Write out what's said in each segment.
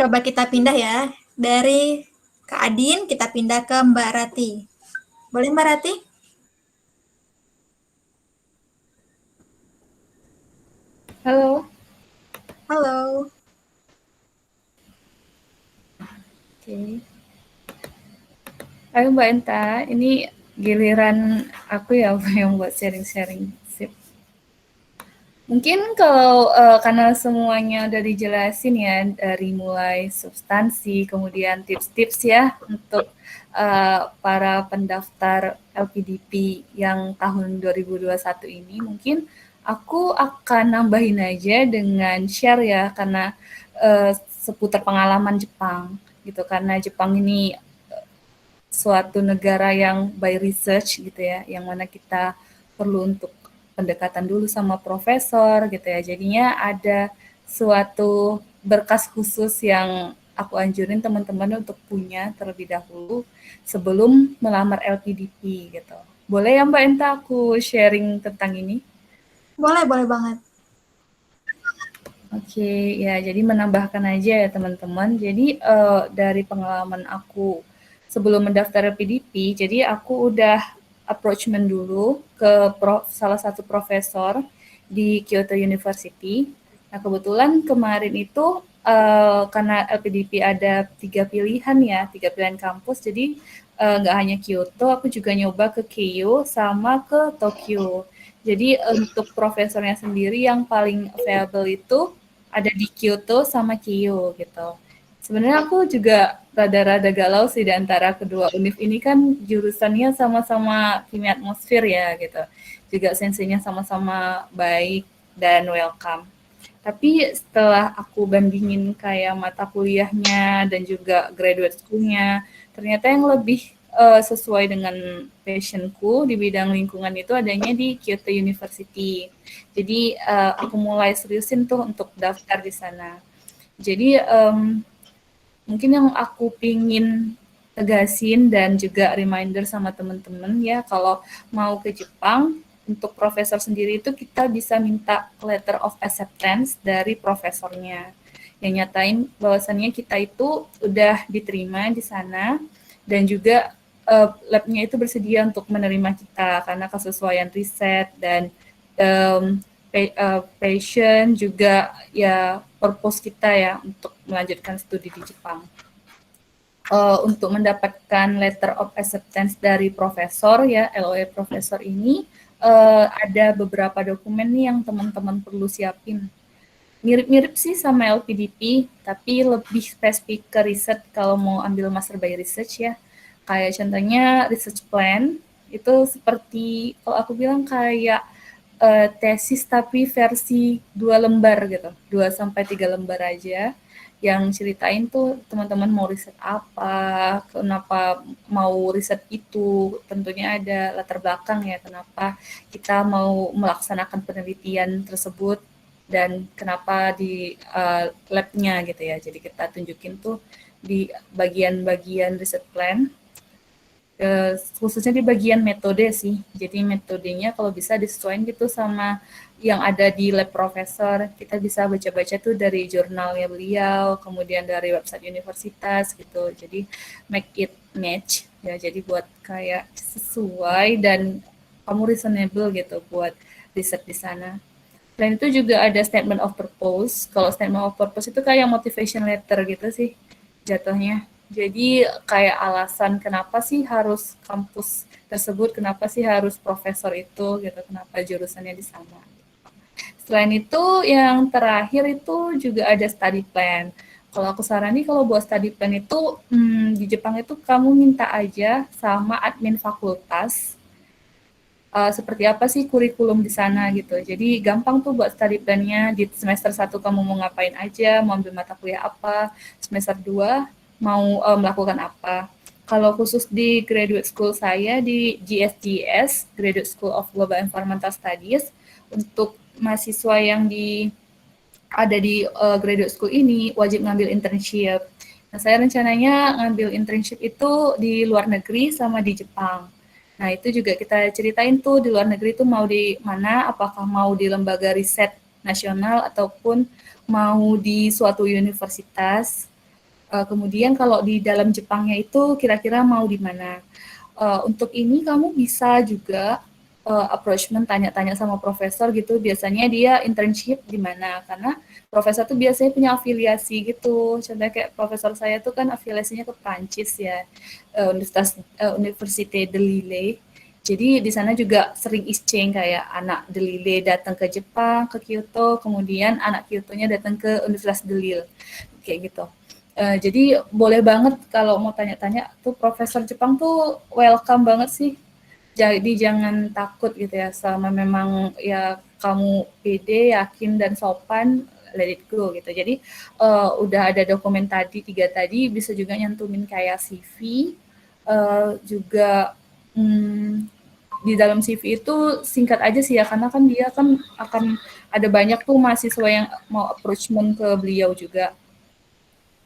Coba kita pindah ya. Dari Kak Adin, kita pindah ke Mbak Rati. Boleh Mbak Rati? Halo, Halo. oke. Ayo Mbak Enta, ini giliran aku ya yang buat sharing-sharing. Sip. Mungkin kalau karena semuanya udah dijelasin ya dari mulai substansi, kemudian tips-tips ya untuk para pendaftar LPDP yang tahun 2021 ini, mungkin aku akan nambahin aja dengan share ya karena seputar pengalaman Jepang gitu karena Jepang ini suatu negara yang by research gitu ya, yang mana kita perlu untuk pendekatan dulu sama profesor gitu ya. Jadinya ada suatu berkas khusus yang aku anjurin teman-teman untuk punya terlebih dahulu sebelum melamar LPDP gitu. Boleh ya Mbak Enta aku sharing tentang ini? Boleh banget. Oke, ya jadi menambahkan aja ya teman-teman. Jadi dari pengalaman aku sebelum mendaftar PDP, jadi aku udah approachment dulu ke salah satu profesor di Kyoto University. Nah kebetulan kemarin itu karena LPDP ada 3 pilihan ya, 3 pilihan kampus. Jadi nggak hanya Kyoto, aku juga nyoba ke Keio sama ke Tokyo. Jadi untuk profesornya sendiri yang paling available itu ada di Kyoto sama Kyo gitu. Sebenarnya aku juga rada-rada galau sih di antara kedua univ ini kan jurusannya sama-sama kimia atmosfer ya gitu. Juga senseinya sama-sama baik dan welcome. Tapi setelah aku bandingin kayak mata kuliahnya dan juga graduate school-nya, ternyata yang lebih sesuai dengan passionku di bidang lingkungan itu adanya di Kyoto University. Jadi aku mulai seriusin tuh untuk daftar di sana. Jadi mungkin yang aku pingin tegasin dan juga reminder sama teman-teman ya kalau mau ke Jepang untuk profesor sendiri itu kita bisa minta letter of acceptance dari profesornya yang nyatain bahwasannya kita itu udah diterima di sana dan juga labnya itu bersedia untuk menerima kita karena kesesuaian riset dan um, passion juga ya purpose kita ya untuk melanjutkan studi di Jepang. Untuk mendapatkan letter of acceptance dari profesor ya LOE profesor ini ada beberapa dokumen nih yang teman-teman perlu siapin. Mirip-mirip sih sama LPDP, tapi lebih spesifik ke riset kalau mau ambil master by research ya. Kayak contohnya research plan, itu seperti kalau aku bilang kayak tesis tapi versi 2 lembar gitu, 2 sampai 3 lembar aja yang ceritain tuh teman-teman mau riset apa, kenapa mau riset itu, tentunya ada latar belakang ya kenapa kita mau melaksanakan penelitian tersebut dan kenapa di lab-nya gitu ya. Jadi kita tunjukin tuh di bagian-bagian riset plan khususnya di bagian metode sih. Jadi metodenya kalau bisa disesuaikan gitu sama yang ada di lab profesor. Kita bisa baca-baca tuh dari jurnalnya beliau, kemudian dari website universitas gitu. Jadi make it match ya. Jadi buat kayak sesuai dan kamu reasonable gitu buat riset di sana. Selain itu juga ada statement of purpose. Kalau statement of purpose itu kayak motivation letter gitu sih jatuhnya. Jadi kayak alasan kenapa sih harus kampus tersebut, kenapa sih harus profesor itu gitu, kenapa jurusannya di sana. Selain itu yang terakhir itu juga ada study plan. Kalau aku sarani kalau buat study plan itu di Jepang itu kamu minta aja sama admin fakultas seperti apa sih kurikulum di sana gitu. Jadi gampang tuh buat study plan-nya di semester 1 kamu mau ngapain aja, mau ambil mata kuliah apa, semester 2 mau melakukan apa. Kalau khusus di graduate school saya di GSGS, Graduate School of Global Environmental Studies, untuk mahasiswa yang ada di graduate school ini wajib ngambil internship. Nah, saya rencananya ngambil internship itu di luar negeri sama di Jepang. Nah, itu juga kita ceritain tuh di luar negeri itu mau di mana, apakah mau di lembaga riset nasional ataupun mau di suatu universitas. Kemudian kalau di dalam Jepangnya itu kira-kira mau di mana. Untuk ini kamu bisa juga approachment tanya-tanya sama profesor gitu. Biasanya dia internship di mana karena profesor tuh biasanya punya afiliasi gitu. Contohnya kayak profesor saya tuh kan afiliasinya ke Prancis ya, Université de Lille. Jadi di sana juga sering exchange kayak anak de Lille datang ke Jepang, ke Kyoto, kemudian anak Kyoto-nya datang ke Universitas de Lille, kayak gitu. Jadi boleh banget kalau mau tanya-tanya tuh profesor Jepang tuh welcome banget sih. Jadi jangan takut gitu ya, selama memang ya kamu pede, yakin dan sopan, let it go gitu. Jadi udah ada dokumen tadi 3 tadi, bisa juga nyantumin kayak CV, juga di dalam CV itu singkat aja sih ya, karena kan dia kan akan ada banyak tuh mahasiswa yang mau approachment ke beliau juga.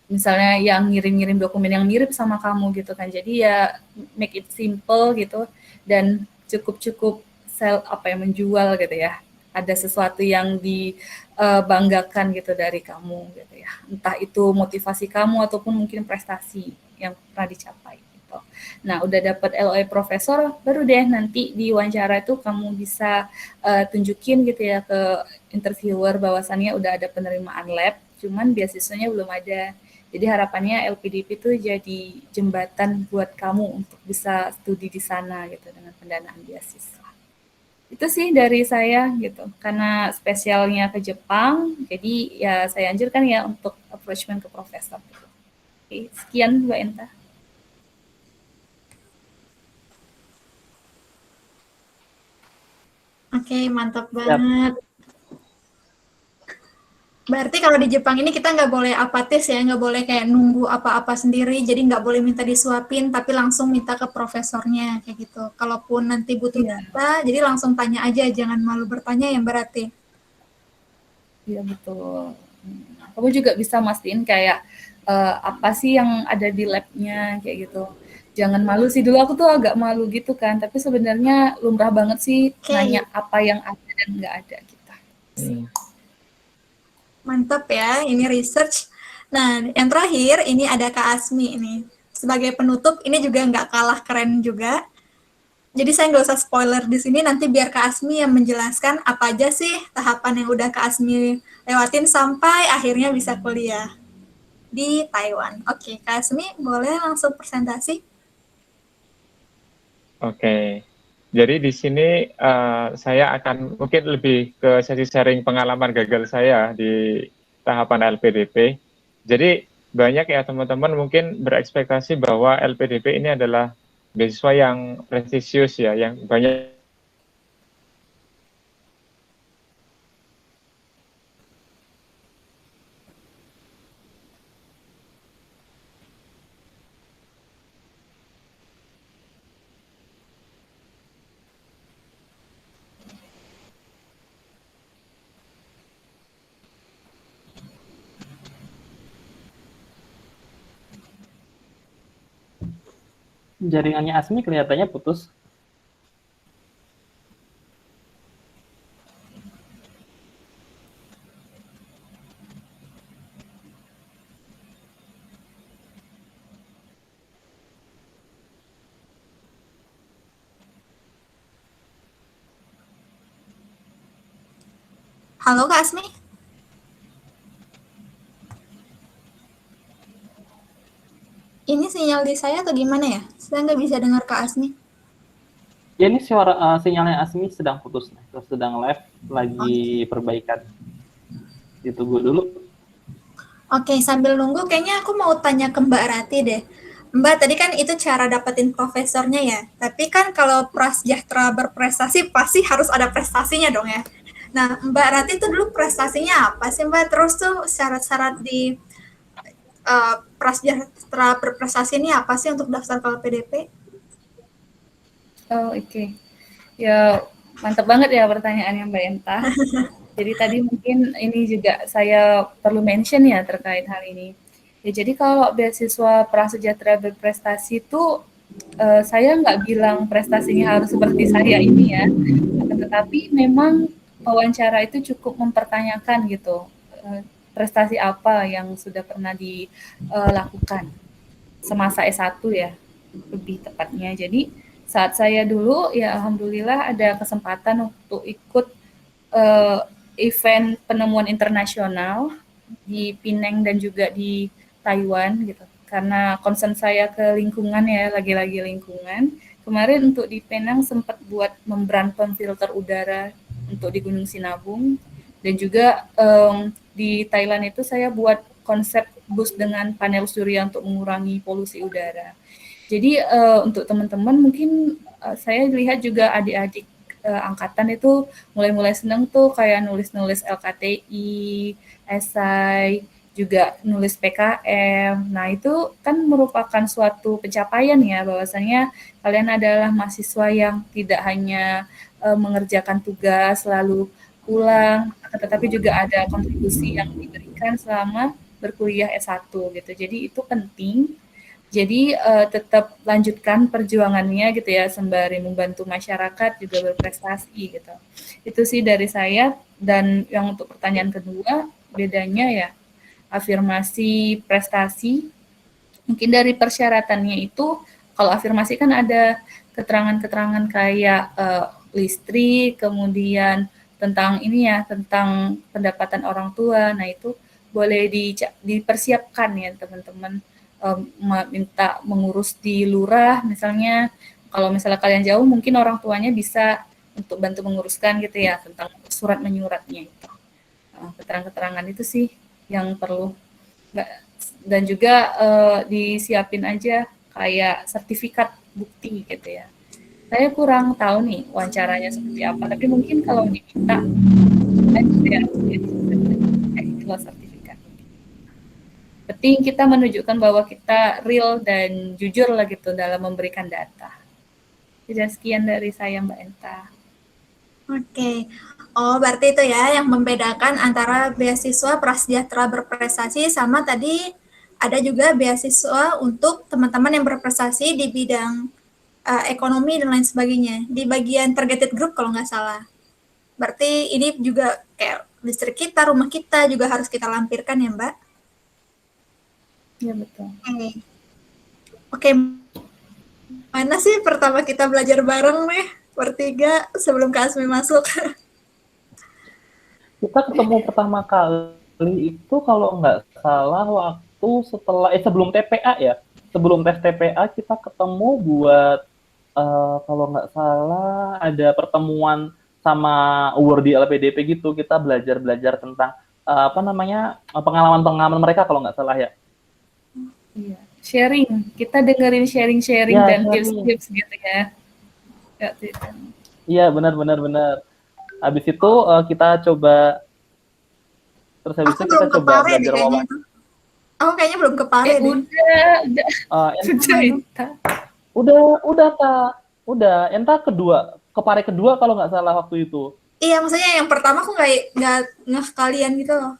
Misalnya yang ngirim-ngirim dokumen yang mirip sama kamu gitu kan. Jadi ya make it simple gitu dan cukup apa ya menjual gitu ya. Ada sesuatu yang dibanggakan gitu dari kamu gitu ya. Entah itu motivasi kamu ataupun mungkin prestasi yang pernah dicapai gitu. Nah, udah dapat LOE profesor, baru deh nanti di wawancara itu kamu bisa tunjukin gitu ya ke interviewer bahwasannya udah ada penerimaan lab, cuman beasiswanya belum ada. Jadi harapannya LPDP itu jadi jembatan buat kamu untuk bisa studi di sana gitu dengan pendanaan beasiswa. Itu sih dari saya gitu. Karena spesialnya ke Jepang, jadi ya saya anjurkan ya untuk approachment ke profesor. Oke, sekian Mbak Enta. Oke, mantap Siap. banget. Berarti kalau di Jepang ini kita nggak boleh apatis ya, nggak boleh kayak nunggu apa-apa sendiri, jadi nggak boleh minta disuapin, tapi langsung minta ke profesornya, kayak gitu. Kalaupun nanti butuh Iya, data, jadi langsung tanya aja, jangan malu bertanya ya berarti. iya betul. Kamu juga bisa mastiin kayak apa sih yang ada di labnya kayak gitu. Jangan malu sih, dulu aku tuh agak malu gitu kan, tapi sebenarnya lumrah banget sih nanya Oke, apa yang ada dan nggak ada gitu. mantap ya, ini research. Nah, yang terakhir ini ada Kak Asmi ini. Sebagai penutup, ini juga nggak kalah keren juga. Jadi saya nggak usah spoiler di sini, nanti biar Kak Asmi yang menjelaskan apa aja sih tahapan yang udah Kak Asmi lewatin sampai akhirnya bisa kuliah di Taiwan. Oke, Kak Asmi boleh langsung presentasi? Oke. Jadi di sini saya akan mungkin lebih ke sesi sharing pengalaman gagal saya di tahapan LPDP. Jadi banyak ya teman-teman mungkin berekspektasi bahwa LPDP ini adalah beasiswa yang prestisius ya, yang banyak Jaringannya Asmi kelihatannya putus. Halo Kak Asmi? Ini sinyal di saya atau gimana ya? Saya nggak bisa dengar Kak Asmi. Ya ini suara sinyalnya Asmi sedang putus, sedang live lagi perbaikan. Ditunggu dulu. Oke, sambil nunggu kayaknya aku mau tanya ke Mbak Rati deh. Mbak, tadi kan itu cara dapetin profesornya ya. Tapi kan kalau prasejahtera berprestasi pasti harus ada prestasinya dong ya. Nah, Mbak Rati tuh dulu prestasinya apa sih Mbak? Terus tuh syarat-syarat di prasejahtera berprestasi ini apa sih untuk daftar ke PDP? Oh, oke. Ya, mantap banget ya pertanyaannya Mbak Enta. Jadi tadi mungkin ini juga saya perlu mention ya terkait hal ini. Ya, jadi kalau beasiswa prasejahtera berprestasi itu saya nggak bilang prestasinya harus seperti saya ini ya, akan tetapi memang wawancara itu cukup mempertanyakan gitu. prestasi apa yang sudah pernah dilakukan semasa S1 ya, lebih tepatnya. Jadi saat saya dulu ya alhamdulillah ada kesempatan untuk ikut event penemuan internasional di Penang dan juga di Taiwan gitu. Karena concern saya ke lingkungan ya, lagi-lagi lingkungan. Kemarin untuk di Penang sempat buat memberantam filter udara untuk di Gunung Sinabung, dan juga di Thailand itu saya buat konsep bus dengan panel surya untuk mengurangi polusi udara. Jadi untuk teman-teman mungkin saya lihat juga adik-adik angkatan itu mulai-mulai seneng tuh kayak nulis-nulis LKTI, esai, juga nulis PKM. Nah, itu kan merupakan suatu pencapaian ya, bahwasanya kalian adalah mahasiswa yang tidak hanya mengerjakan tugas lalu pulang, tetapi juga ada kontribusi yang diberikan selama berkuliah S1 gitu. Jadi itu penting. Jadi tetap lanjutkan perjuangannya gitu ya, sembari membantu masyarakat juga berprestasi gitu. Itu sih dari saya. Dan yang untuk pertanyaan kedua, bedanya ya afirmasi prestasi. Mungkin dari persyaratannya itu, kalau afirmasi kan ada keterangan-keterangan kayak listrik, kemudian tentang ini ya, tentang pendapatan orang tua. Nah itu boleh dipersiapkan ya teman-teman, minta mengurus di lurah misalnya. Kalau misalnya kalian jauh mungkin orang tuanya bisa untuk bantu menguruskan gitu ya, tentang surat menyuratnya itu. Keterangan-keterangan itu sih yang perlu. Dan juga disiapin aja kayak sertifikat bukti gitu ya. Saya kurang tahu nih wawancaranya seperti apa, tapi mungkin kalau diminta kalau sertifikat. Penting kita menunjukkan bahwa kita real dan jujur lah gitu dalam memberikan data. Jadi sekian dari saya Mbak Enta. Oke. Oh, berarti itu ya yang membedakan antara beasiswa prasejahtera berprestasi sama tadi ada juga beasiswa untuk teman-teman yang berprestasi di bidang ekonomi dan lain sebagainya. Di bagian targeted group kalau nggak salah. Berarti ini juga kayak distrik kita, rumah kita juga harus kita lampirkan ya Mbak? Iya betul. Oke. Mana sih pertama kita belajar bareng nih? Bertiga sebelum Kak Asmi masuk. Kita ketemu pertama kali itu kalau nggak salah waktu sebelum TPA ya. Sebelum tes TPA kita ketemu buat kalau nggak salah ada pertemuan sama award di LPDP gitu. Kita belajar tentang pengalaman mereka kalau nggak salah ya. Iya, sharing. Kita dengerin sharing Ya, dan sharing. tips gitu ya. Iya, benar. Habis itu kita coba, terus habis itu kita coba belajar wawancara. Aku kayaknya belum ke Pare deh. Udah Kak. Udah, Enta ke Pare kedua kalau nggak salah waktu itu. Iya, maksudnya yang pertama aku nggak ngeh kalian gitu loh.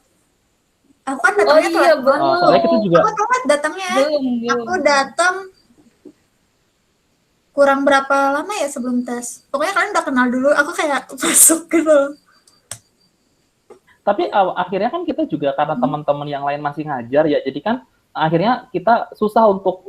Aku kan datangnya telat. Soalnya kita juga. Aku telat datangnya. Belum. Aku datang kurang berapa lama ya sebelum tes. Pokoknya kalian udah kenal dulu. Aku kayak masuk gitu. Tapi akhirnya kan kita juga karena teman-teman yang lain masih ngajar ya, jadi kan akhirnya kita susah untuk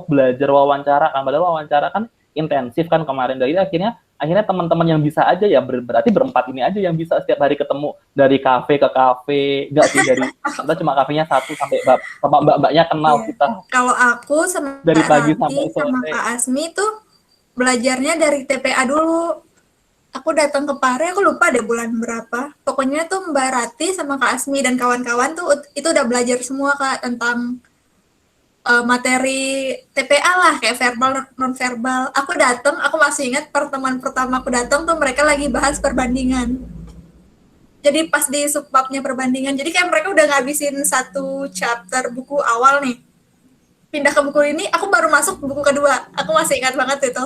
belajar wawancara kan, padahal wawancara kan intensif kan kemarin. Dari akhirnya teman-teman yang bisa aja ya, berarti berempat ini aja yang bisa setiap hari ketemu dari kafe ke kafe. Enggak sih, dari kita cuma kafenya satu sampai mbak-mbaknya kenal ya. Kita kalau aku sama dari pagi sampai sama Kak Asmi tuh belajarnya dari TPA dulu. Aku datang ke Pare, aku lupa deh bulan berapa. Pokoknya tuh Mbak Rati sama Kak Asmi dan kawan-kawan tuh itu udah belajar semua Kak tentang materi TPA lah, kayak verbal, non-verbal. Aku datang, aku masih ingat pertemuan pertama aku datang tuh mereka lagi bahas perbandingan. Jadi pas di subbabnya perbandingan, jadi kayak mereka udah ngabisin satu chapter buku awal nih. Pindah ke buku ini, aku baru masuk buku kedua. Aku masih ingat banget itu.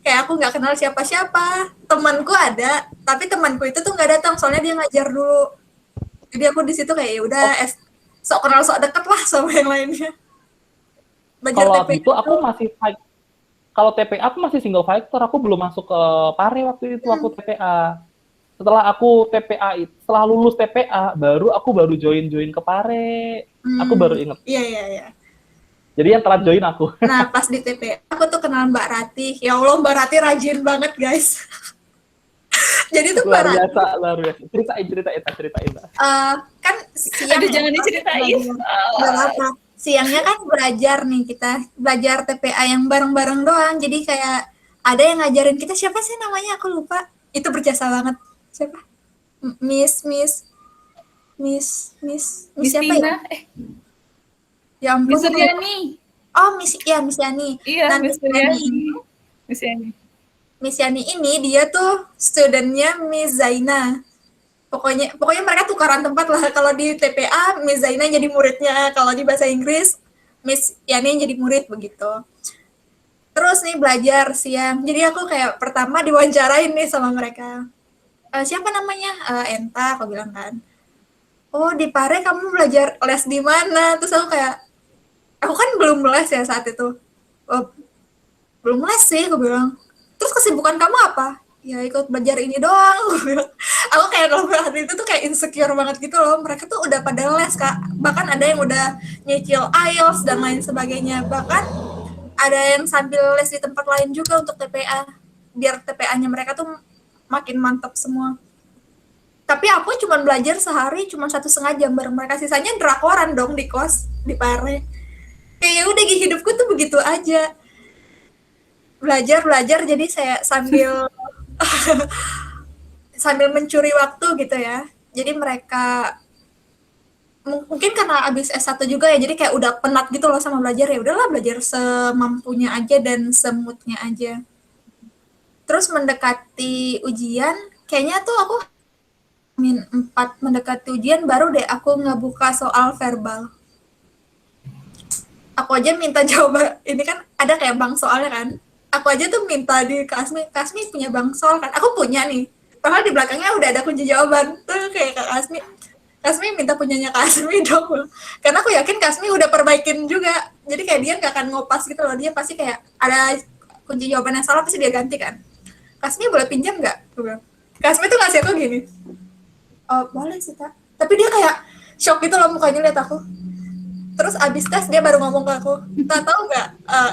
Kayak aku nggak kenal siapa-siapa. Temanku ada, tapi temanku itu tuh nggak datang, soalnya dia ngajar dulu. Jadi aku di situ kayak ya udah sok kenal sok deket lah sama yang lainnya. Kalau itu aku masih kalau TPA aku masih single fighter, aku belum masuk ke Pare waktu itu aku TPA. setelah aku setelah lulus TPA, aku baru join ke Pare. Aku baru inget. Iya. Jadi yang telat join aku. Nah, pas di TPA, aku tuh kenal Mbak Ratih. Ya Allah, Mbak Ratih rajin banget, guys. Jadi tuh Mbak luar Ratih, biasa. Ceritain. kan siang Aduh, jangan diceritain. Nggak apa. Siangnya kan belajar nih kita. Belajar TPA yang bareng-bareng doang. Jadi kayak ada yang ngajarin kita, siapa sih namanya? Aku lupa. Itu berjasa banget. Siapa? Miss Miss siapa ya? Tina, Ya ampun. Miss Suryani. Oh, Miss Yani. Iya, Nah, Miss Suryani. Miss Yani. Miss Yani ini dia tuh studentnya Miss Zaina. Pokoknya mereka tukaran tempat lah. Kalau di TPA Miss Zaina jadi muridnya, kalau di bahasa Inggris Miss Yani jadi murid begitu. Terus nih belajar siang. Jadi aku kayak pertama diwawancarain nih sama mereka. Siapa namanya? Enta, aku bilang kan. Oh, di Pare kamu belajar les di mana? Terus aku kan belum les ya saat itu. Oh, belum les sih, aku bilang. Terus kesibukan kamu apa? Ya ikut belajar ini doang, aku bilang. Aku kayak kalau hari itu tuh kayak insecure banget gitu loh. Mereka tuh udah pada les, Kak. Bahkan ada yang udah nyicil IELTS dan lain sebagainya. Bahkan ada yang sambil les di tempat lain juga untuk TPA. Biar TPA-nya mereka tuh makin mantap semua. Tapi aku cuma belajar sehari cuma 1,5 jam bareng mereka. Sisanya drakoran dong di kos, di Pare. Kayak udah hidupku tuh begitu aja. Belajar jadi saya sambil mencuri waktu gitu ya. Jadi mereka mungkin karena abis S1 juga ya, jadi kayak udah penat gitu loh sama belajar. Ya udahlah, belajar semampunya aja dan semutnya aja. Terus mendekati ujian, kayaknya tuh aku -4 mendekati ujian baru deh aku ngebuka soal verbal. Aku aja minta jawaban, ini kan ada kayak bank soalnya kan. Aku aja tuh minta di Kasmi punya bank soal kan. Aku punya nih. Padahal di belakangnya udah ada kunci jawaban. Tuh kayak Kak Kasmi minta punyanya Kasmi dong. Karena aku yakin Kasmi udah perbaikin juga. Jadi kayak dia nggak akan ngopas gitu loh. Dia pasti kayak ada kunci jawaban yang salah pasti dia ganti kan. Kasmi boleh pinjam nggak? Kasmi tuh ngasih aku gini. Oh, boleh sih, Tak. Tapi dia kayak shock gitu loh mukanya lihat aku. Terus abis tes dia baru ngomong ke aku, Tak tahu nggak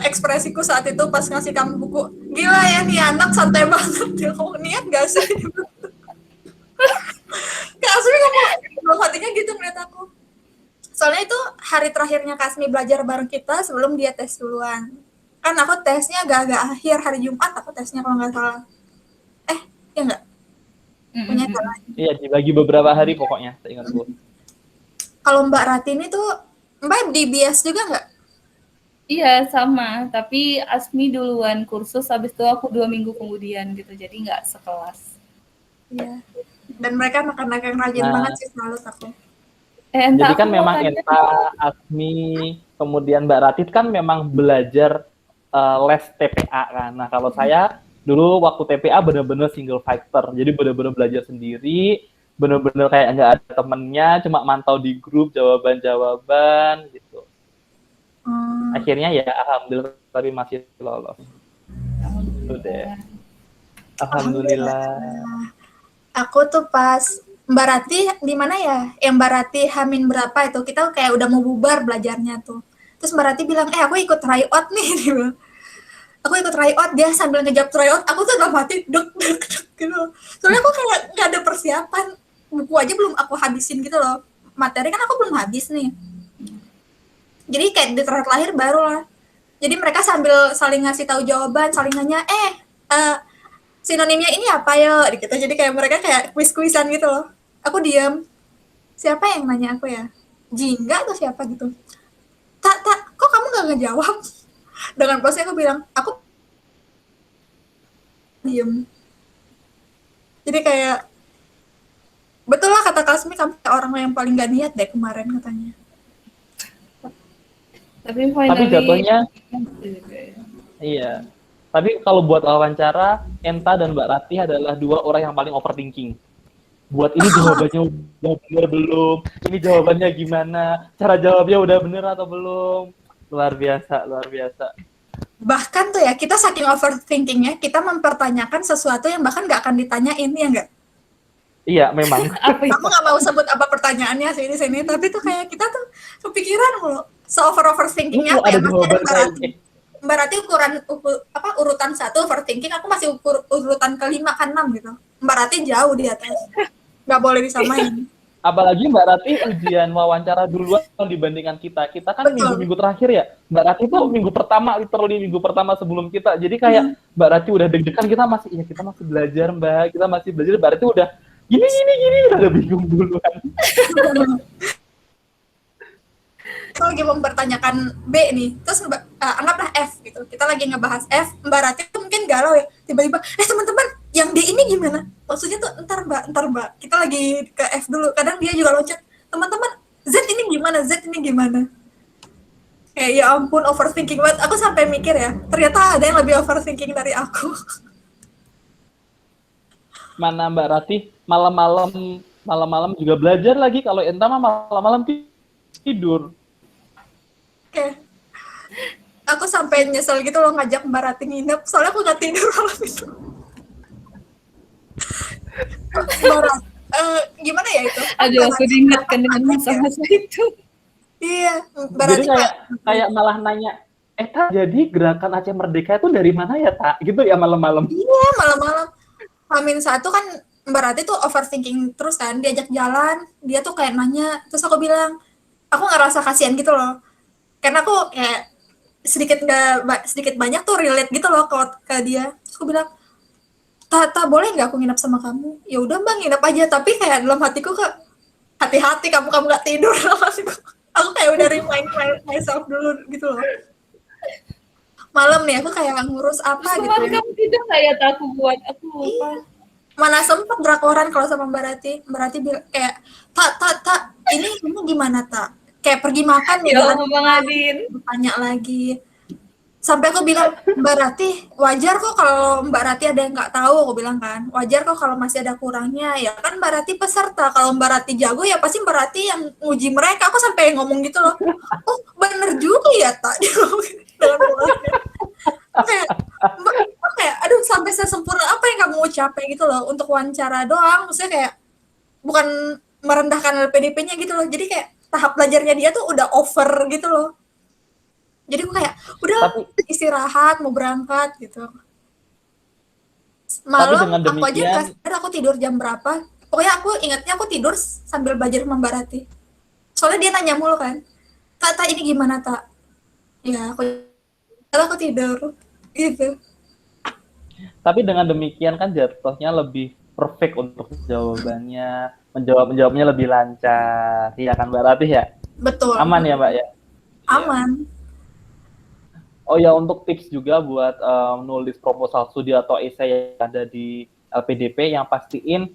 ekspresiku saat itu pas ngasih kamu buku, gila ya nih anak santai banget. Dia ngomong, niat nggak sih? Kasmi ngomong hatinya gitu ngeliat aku. Soalnya itu hari terakhirnya Kasmi belajar bareng kita sebelum dia tes duluan. Kan aku tesnya agak-agak akhir hari Jumat aku tesnya kalau nggak salah. Ya nggak? Punya salah. Iya, dibagi beberapa hari pokoknya, seingat gue. Kalau Mbak Rati ini tuh, Mbak di BIAS juga nggak? Iya, sama. Tapi Asmi duluan kursus, habis itu aku 2 minggu kemudian gitu. Jadi nggak sekelas. Iya. Dan mereka anak-anak yang rajin banget sih selalu aku. Jadi kan memang Enta, Asmi, kemudian Mbak Ratit kan memang belajar les TPA kan. Nah kalau saya dulu waktu TPA bener-bener single fighter. Jadi bener-bener belajar sendiri, bener-bener kayak nggak ada temennya, cuma mantau di grup jawaban-jawaban gitu. Akhirnya ya alhamdulillah tapi masih lolos. Udah. Alhamdulillah. Aku tuh pas Mbak Rati di mana ya? Yang Mbak Rati Hamin berapa itu? Kita kayak udah mau bubar belajarnya tuh. Terus Mbak Rati bilang, aku ikut tryout nih. Dia bilang. Aku ikut tryout, dia sambil ngejawab tryout, aku tuh udah mati, deg gitu. Soalnya aku kayak nggak ada persiapan. Buku aja belum aku habisin gitu loh. Materi kan aku belum habis nih. Jadi kayak di terakhir baru lah. Jadi mereka sambil saling ngasih tahu jawaban, saling nanya, sinonimnya ini apa ya? Gitu. Jadi kayak mereka kayak kuis-kuisan gitu loh. Aku diam. Siapa yang nanya aku ya? Jingga atau siapa gitu? Tak, kok kamu nggak ngejawab? Dengan posnya aku bilang, aku diem. Jadi kayak, betul lah kata Kasmi, kamu orang yang paling gak niat deh kemarin katanya. Tapi jatuhnya, iya. Tapi kalau buat wawancara, Enta dan Mbak Ratih adalah 2 orang yang paling overthinking. Buat ini jawabannya udah bener belum? Ini jawabannya gimana? Cara jawabnya udah bener atau belum? Luar biasa, luar biasa. Bahkan tuh ya, kita saking overthinkingnya, kita mempertanyakan sesuatu yang bahkan nggak akan ditanyain, ya nggak? Iya, memang. Apa itu? Aku nggak mau sebut apa pertanyaannya sih di sini, tapi tuh kayak kita tuh kepikiran mulu. Se-overthinkingnya Itu apa ya? ada Masih ada jawaban Mbak saya. Rati. Mbak Rati urutan 1 overthinking, aku masih urutan ke-5 kan 6 gitu. Mbak Rati jauh di atas. Nggak boleh disamain. Apalagi Mbak Rati ujian wawancara duluan dibandingkan kita. Kita kan Betul. minggu-minggu terakhir ya. Mbak Rati tuh minggu pertama, literally minggu pertama sebelum kita. Jadi kayak Mbak Rati udah deg-degan, kita masih belajar Mbak. Kita masih belajar. Mbak Rati udah gini, udah bingung duluan. Kita lagi mempertanyakan B nih, terus anggaplah F gitu. Kita lagi ngebahas F, Mbak Rati tuh mungkin galau ya. Tiba-tiba, teman-teman, yang D ini gimana? Maksudnya tuh ntar mbak, kita lagi ke F dulu. Kadang dia juga loncat, teman-teman, Z ini gimana? Kayak ya ampun, overthinking banget. Aku sampai mikir ya, ternyata ada yang lebih overthinking dari aku. Mana Mbak Rati malam-malam juga belajar lagi. Kalau Enta mah malam-malam tidur. Oke. Aku sampai nyesel gitu loh ngajak Mbak Rati nginep, soalnya aku nggak tidur malam itu. Mbak Rati, gimana ya itu? Aduh, aku diingatkan dengan masa-masa itu. Iya, Mbak Jadi Rati kayak malah nanya, Tak, jadi gerakan Aceh Merdeka itu dari mana ya, Tak? Gitu ya malam-malam. Iya, malam-malam. H-1 kan Mbak Rati tuh overthinking terus kan, diajak jalan, dia tuh kayak nanya, terus aku bilang, aku ngerasa kasihan gitu loh. Karena aku kayak sedikit banyak tuh relate gitu loh ke dia. Terus aku bilang, Tak, boleh nggak aku nginep sama kamu? Ya udah Mbak, nginep aja. Tapi kayak dalam hatiku hati-hati kamu nggak tidur dalam hatiku. Aku kayak udah remind myself dulu gitu loh. Malam nih aku kayak ngurus apa Terus gitu. kemarin kamu tidur nggak ya, Tak? Aku buat, aku lupa. Mana sempet drakoran kalau sama Mbak Rati. Mbak Rati bilang kayak, Tak, ini kamu gimana, Tak? Kayak pergi makan nih. Ya Allah, Bang Adin. Tanya lagi. Sampai aku bilang, Mbak Rati, wajar kok kalau Mbak Rati ada yang nggak tahu, aku bilang kan. Wajar kok kalau masih ada kurangnya. Ya kan Mbak Rati peserta. Kalau Mbak Rati jago, ya pasti Mbak Rati yang uji mereka. Aku sampai ngomong gitu loh. Oh, bener juga ya, Tak. Dengan mulutnya. Kayak, aduh, sampai sesempurna apa yang kamu ucapin gitu loh. Untuk wawancara doang. Maksudnya kayak, bukan merendahkan LPDP-nya gitu loh. Jadi kayak, tahap belajarnya dia tuh udah over gitu loh. Jadi aku kayak, udah istirahat, mau berangkat gitu. Malam aku aja nggak sadar aku tidur jam berapa. Pokoknya aku ingatnya aku tidur sambil belajar sama Mbak Rati. Soalnya dia nanya mulu kan, Tak, ini gimana, Tak? Ya, aku tidur. Gitu. Tapi dengan demikian kan jatuhnya lebih perfect untuk jawabannya, menjawabnya lebih lancar. Iya kan Mbak Rati ya? Betul. Aman ya Mbak ya? Aman. Oh ya, untuk tips juga buat nulis proposal studi atau esai yang ada di LPDP, yang pastiin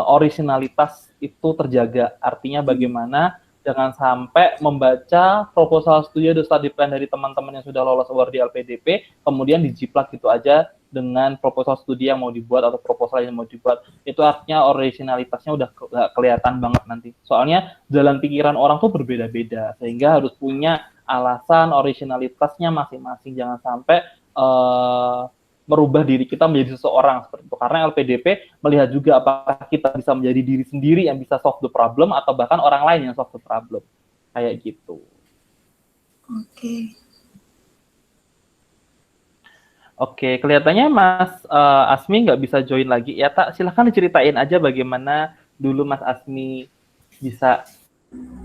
originalitas itu terjaga. Artinya bagaimana jangan sampai membaca proposal studi atau study plan dari teman-teman yang sudah lolos award di LPDP, kemudian dijiplak gitu aja dengan proposal studi yang mau dibuat atau proposal yang mau dibuat. Itu artinya originalitasnya udah gak kelihatan banget nanti. Soalnya jalan pikiran orang tuh berbeda-beda, sehingga harus punya alasan originalitasnya masing-masing. Jangan sampai merubah diri kita menjadi seseorang seperti itu. Karena LPDP melihat juga apakah kita bisa menjadi diri sendiri yang bisa solve the problem atau bahkan orang lain yang solve the problem. Kayak gitu. Oke, kelihatannya Mas Asmi nggak bisa join lagi. Ya, Tak, silahkan diceritain aja bagaimana dulu Mas Asmi bisa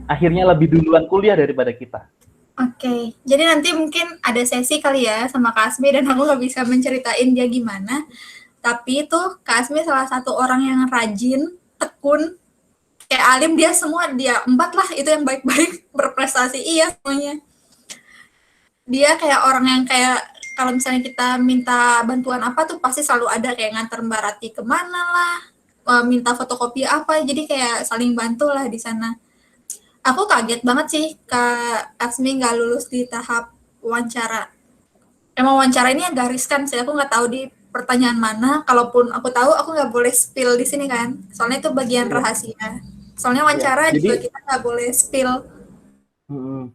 akhirnya lebih duluan kuliah daripada kita. Oke, jadi nanti mungkin ada sesi kali ya sama Kak Asmi dan aku nggak bisa menceritain dia gimana. Tapi tuh Kak Asmi salah satu orang yang rajin, tekun, kayak alim, dia 4 lah, itu yang baik-baik, berprestasi, iya semuanya. Dia kayak orang yang kayak, kalau misalnya kita minta bantuan apa tuh pasti selalu ada, kayak nganter Mbak Rati kemana lah, minta fotokopi apa, jadi kayak saling bantu lah di sana. Aku kaget banget sih Kak Asmi nggak lulus di tahap wawancara. Emang wawancara ini agak riskan sih, aku nggak tahu di pertanyaan mana. Kalaupun aku tahu, aku nggak boleh spill di sini kan. Soalnya itu bagian rahasia. Soalnya wawancara juga kita nggak boleh spill.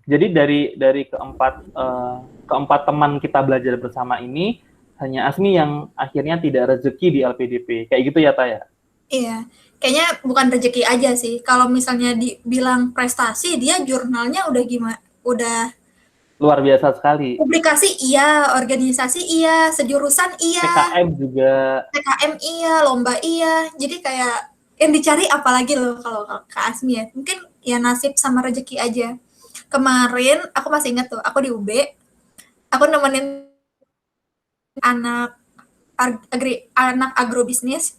Jadi dari keempat teman kita belajar bersama ini, hanya Asmi yang akhirnya tidak rezeki di LPDP. Kayak gitu ya, Taya? Iya, kayaknya bukan rezeki aja sih. Kalau misalnya dibilang prestasi, dia jurnalnya udah gimana? Udah Luar biasa sekali. publikasi iya, organisasi iya, sejurusan iya, PKM juga. PKM iya, lomba iya. Jadi kayak yang dicari apalagi loh kalau Kak Asmi ya. Mungkin ya nasib sama rezeki aja. Kemarin aku masih ingat tuh, aku di UB, aku nemenin anak anak agrobisnis.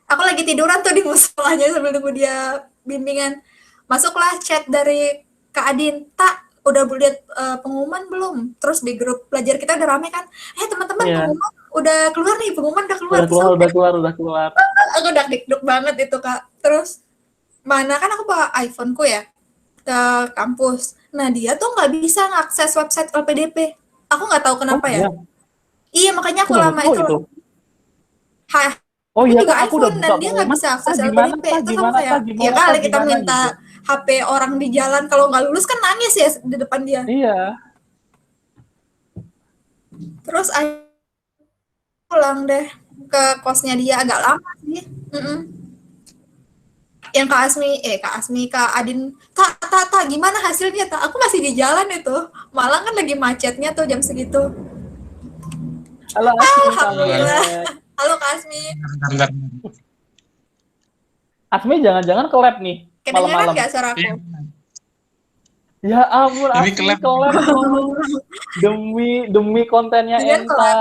Aku lagi tiduran tuh di musolanya sambil nunggu dia bimbingan. Masuklah chat dari Kak Adin, tak udah lihat pengumuman belum? Terus di grup pelajar kita udah rame kan, teman-teman Iya. pengumuman udah keluar nih, pengumuman udah keluar. Udah keluar. Aku udah deg-deg banget itu Kak. Terus mana kan aku bawa iPhone-ku ya ke kampus. Nah dia tuh nggak bisa ngakses website LPDP. Aku nggak tahu kenapa ya. Iya makanya aku lama itu. Oh Aku iya, juga aku udah iPhone buka dan dia nggak pengumuman. bisa akses Gimana, LPDP. Kak? Terus aku Gimana, kayak, Kak? ya Gimana, kali Kak? kita Gimana minta gitu. HP orang di jalan, kalau nggak lulus kan nangis ya di depan dia. Iya. Terus aku pulang deh ke kosnya dia, agak lama sih. Yang Kak Asmi, Kak Adin, tak, gimana hasilnya, tak? Aku masih di jalan itu. Malang kan lagi macetnya tuh jam segitu. Halo, Asmi. Alhamdulillah. Halo Kak Asmi. Bentar. Asmi jangan-jangan ke lab nih Kedengeran malam-malam. nggak suara aku? Ya ampun, Ini Asmi ke lab demi kontennya Dengan Enta.